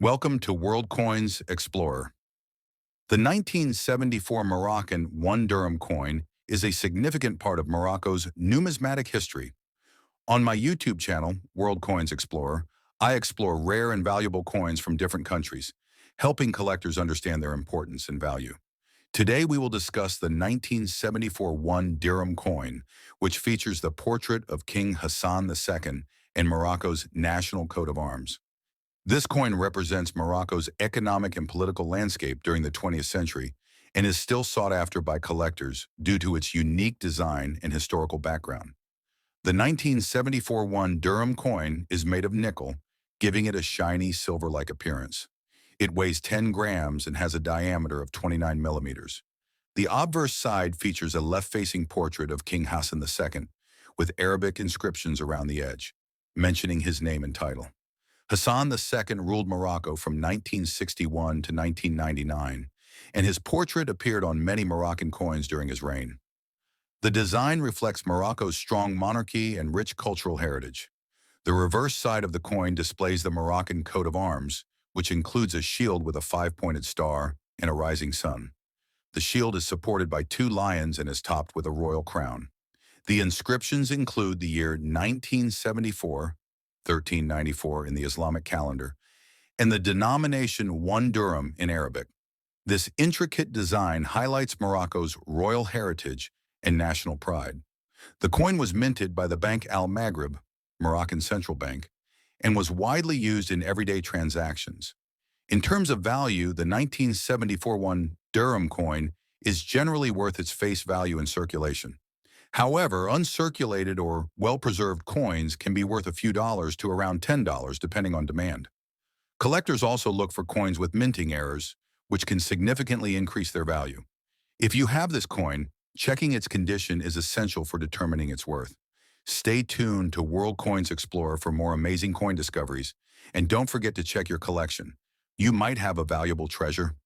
Welcome to World Coins Explorer. The 1974 Moroccan 1 dirham coin is a significant part of Morocco's numismatic history. On my YouTube channel, World Coins Explorer, I explore rare and valuable coins from different countries, helping collectors understand their importance and value. Today we will discuss the 1974 1 dirham coin, which features the portrait of King Hassan II and Morocco's national coat of arms. This coin represents Morocco's economic and political landscape during the 20th century and is still sought after by collectors due to its unique design and historical background. The 1974 1 dirham coin is made of nickel, giving it a shiny silver-like appearance. It weighs 10 grams and has a diameter of 29 millimeters. The obverse side features a left-facing portrait of King Hassan II with Arabic inscriptions around the edge, mentioning his name and title. Hassan II ruled Morocco from 1961 to 1999, and his portrait appeared on many Moroccan coins during his reign. The design reflects Morocco's strong monarchy and rich cultural heritage. The reverse side of the coin displays the Moroccan coat of arms, which includes a shield with a five-pointed star and a rising sun. The shield is supported by two lions and is topped with a royal crown. The inscriptions include the year 1974, 1394 in the Islamic calendar, and the denomination 1 dirham in Arabic. This intricate design highlights Morocco's royal heritage and national pride. The coin was minted by the Bank Al Maghrib, Moroccan central bank, and was widely used in everyday transactions. In terms of value, the 1974 1 dirham coin is generally worth its face value in circulation. However, uncirculated or well-preserved coins can be worth a few dollars to around $10 depending on demand. Collectors also look for coins with minting errors, which can significantly increase their value. If you have this coin, checking its condition is essential for determining its worth. Stay tuned to World Coins Explorer for more amazing coin discoveries, and don't forget to check your collection. You might have a valuable treasure